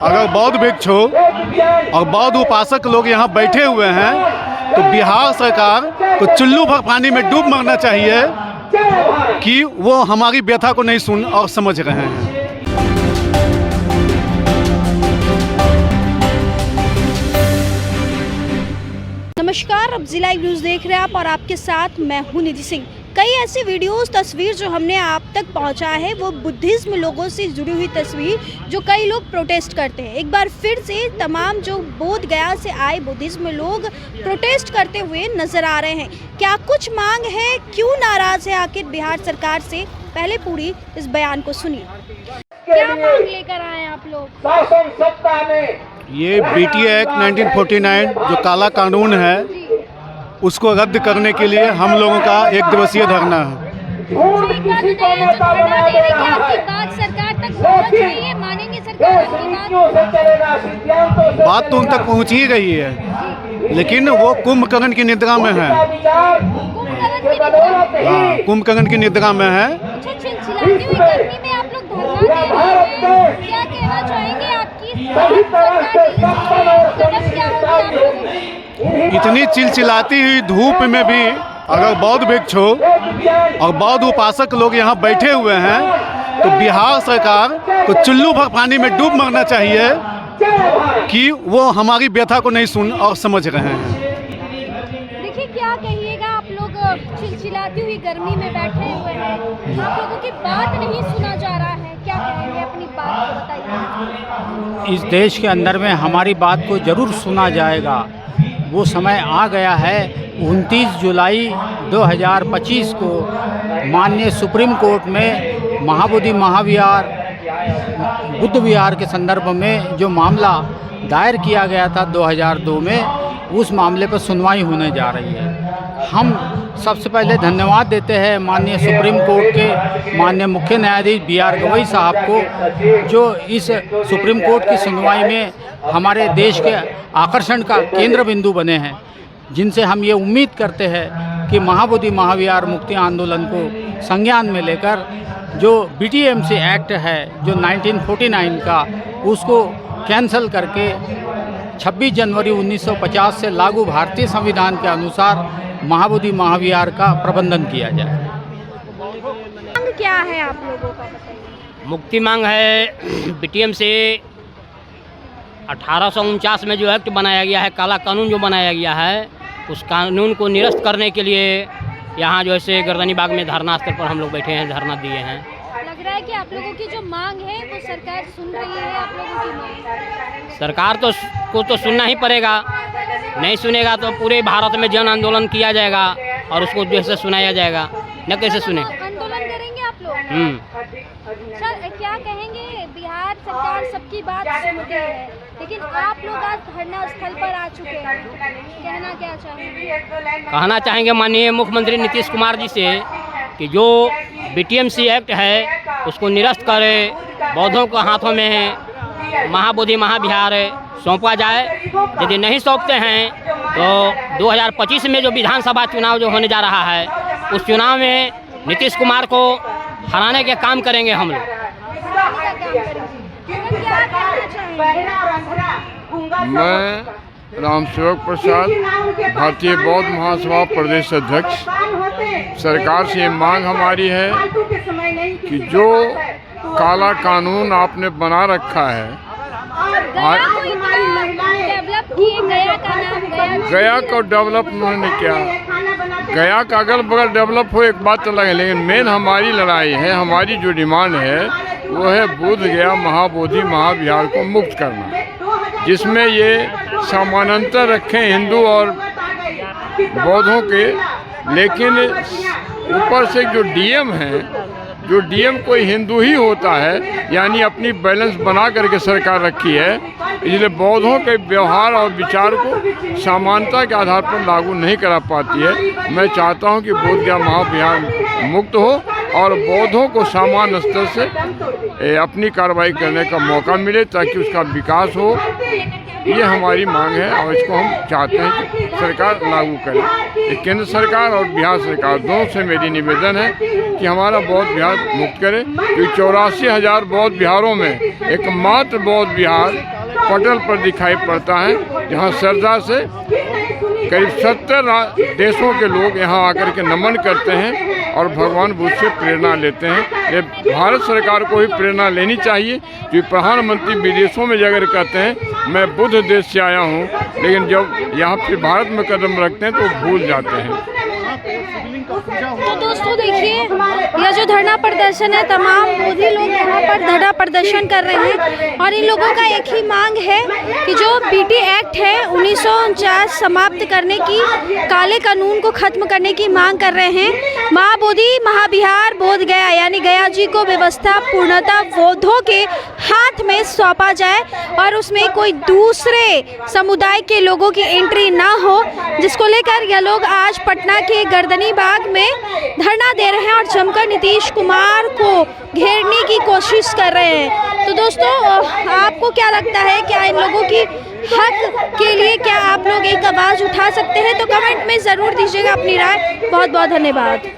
अगर बौद्ध भिक्षु और बौद्ध उपासक लोग यहाँ बैठे हुए हैं तो बिहार सरकार को चुल्लू भर पानी में डूब मरना चाहिए कि वो हमारी व्यथा को नहीं सुन और समझ रहे हैं। नमस्कार, अब जिला न्यूज़ देख रहे हैं आप और आपके साथ मैं हूं निधि सिंह। कई ऐसी वीडियोस तस्वीर जो हमने आप तक पहुंचा है वो बुद्धिज्म लोगों से जुड़ी हुई तस्वीर जो कई लोग प्रोटेस्ट करते हैं। एक बार फिर से तमाम जो बोध गया से आए बुद्धिज्म लोग प्रोटेस्ट करते हुए नजर आ रहे हैं। क्या कुछ मांग है, क्यों नाराज है आखिर बिहार सरकार से? पहले पूरी इस बयान को सुनिए। क्या मांग लेकर आए आप लोग? शासन सत्ता में ये BT एक्ट 1949 जो काला कानून है उसको रद्द करने के लिए हम लोगों का 1 दिवसीय धरना है। किसी को नेता बना दे रहा है। बात तो उन तक पहुंच ही गई है, लेकिन वो कुंभकर्ण की निद्रा में है। कुंभकर्ण की निद्रा में है। इतनी चिलचिलाती हुई धूप में भी अगर बौद्ध भिक्षु और बौद्ध उपासक लोग यहाँ बैठे हुए हैं तो बिहार सरकार को चुल्लू भर पानी में डूब मरना चाहिए कि वो हमारी व्यथा को नहीं सुन और समझ रहे हैं। देखिए, क्या कहिएगा, आप लोग चिलचिलाती हुई गर्मी में बैठे हुए हैं, आप लोगों की बात नहीं सुना जा रहा है, क्या कहेंगे? अपनी बात बताइए। इस देश के अंदर में हमारी बात को ज़रूर सुना जाएगा। वो समय आ गया है। 29 जुलाई 2025 को माननीय सुप्रीम कोर्ट में महाबोधि महाविहार बुद्ध विहार के संदर्भ में जो मामला दायर किया गया था 2002 में, उस मामले पर सुनवाई होने जा रही है। हम सबसे पहले धन्यवाद देते हैं माननीय सुप्रीम कोर्ट के माननीय मुख्य न्यायाधीश BR गवई साहब को, जो इस सुप्रीम कोर्ट की सुनवाई में हमारे देश के आकर्षण का केंद्र बिंदु बने हैं, जिनसे हम ये उम्मीद करते हैं कि महाबोधि महाविहार मुक्ति आंदोलन को संज्ञान में लेकर जो BTMC एक्ट है जो 1949 का, उसको कैंसिल करके 26 जनवरी 1950 से लागू भारतीय संविधान के अनुसार महाबोधि महाविहार का प्रबंधन किया जाए। मांग क्या है आप लोगों का, बताइए। मुक्ति मांग है। BTM से 1849 में जो एक्ट बनाया गया है, काला कानून जो बनाया गया है, उस कानून को निरस्त करने के लिए यहाँ जो ऐसे गर्दनी बाग में धरना स्थल पर हम लोग बैठे हैं, धरना दिए हैं। लग रहा है कि आप लोगों की जो मांग है वो सरकार सुन रही है। आप लोगों की मांग सरकार को तो सुनना ही पड़ेगा, नहीं सुनेगा तो पूरे भारत में जन आंदोलन किया जाएगा और उसको जैसे सुनाया जाएगा। न कैसे सुने, आंदोलन करेंगे आप लोग। सर, क्या कहेंगे? बिहार सरकार सबकी बात सुनती है, लेकिन आप लोग आज धरना स्थल पर आ चुके हैं, कहना क्या चाहेंगे? कहना चाहेंगे माननीय मुख्यमंत्री नीतीश कुमार जी से कि जो BTMC एक्ट है उसको निरस्त करे, बौद्धों के हाथों में महाबोधि महाविहार सौंपा जाए। यदि नहीं सौंपते हैं तो 2025 में जो विधानसभा चुनाव जो होने जा रहा है, उस चुनाव में नीतीश कुमार को हराने के काम करेंगे हम लोग। मैं रामसेवक प्रसाद, भारतीय बौद्ध महासभा प्रदेश अध्यक्ष। सरकार से मांग हमारी है कि जो काला कानून आपने बना रखा है, गया को डेवलप उन्होंने किया, गया का अगल बगल डेवलप हो एक बात अलग है, लेकिन मेन हमारी लड़ाई है, हमारी जो डिमांड है वो है बोध गया महाबोधि महाविहार को मुक्त करना, जिसमें ये समानांतर रखें हिंदू और बौद्धों के। लेकिन ऊपर से जो DM है, जो DM कोई हिंदू ही होता है, यानी अपनी बैलेंस बना करके सरकार रखी है, इसलिए बौद्धों के व्यवहार और विचार को समानता के आधार पर लागू नहीं करा पाती है। मैं चाहता हूं कि बोध गया महाविहार मुक्त हो और बौद्धों को समान स्तर से अपनी कार्रवाई करने का मौका मिले, ताकि उसका विकास हो ये हमारी मांग है और इसको हम चाहते हैं कि सरकार लागू करे। ये केंद्र सरकार और बिहार सरकार दोनों से मेरी निवेदन है कि हमारा बौद्ध विहार मुक्त करे, क्योंकि 84,000 बौद्ध विहारों में एकमात्र बौद्ध विहार पटल पर दिखाई पड़ता है, जहाँ श्रद्धा से करीब 70 देशों के लोग यहाँ आकर के नमन करते हैं और भगवान बुद्ध से प्रेरणा लेते हैं। ये भारत सरकार को ही प्रेरणा लेनी चाहिए, क्योंकि प्रधानमंत्री विदेशों में जाकर कहते हैं मैं बुद्ध देश से आया हूँ, लेकिन जब यहाँ फिर भारत में कदम रखते हैं तो भूल जाते हैं। तो दोस्तों देखिए, यह जो धरना प्रदर्शन है, तमाम मोदी लोग यहाँ पर धरना प्रदर्शन कर रहे हैं और इन लोगों का एक ही मांग है कि जो बीटी एक्ट है 1949 समाप्त करने की, काले कानून को खत्म करने की मांग कर रहे हैं। महाबोधि महाविहार बोध गया यानी गया जी को व्यवस्था पूर्णतः बौद्धों के हाथ में सौंपा जाए और उसमें कोई दूसरे समुदाय के लोगों की एंट्री ना हो, जिसको लेकर यह लोग आज पटना के गर्दनी बाग में धरना दे रहे हैं और जमकर नीतीश कुमार को घेरने की कोशिश कर रहे हैं। तो दोस्तों, आपको क्या लगता है, क्या इन लोगों की हक के लिए क्या आप लोग एक आवाज़ उठा सकते हैं? तो कमेंट में ज़रूर दीजिएगा अपनी राय। बहुत बहुत धन्यवाद।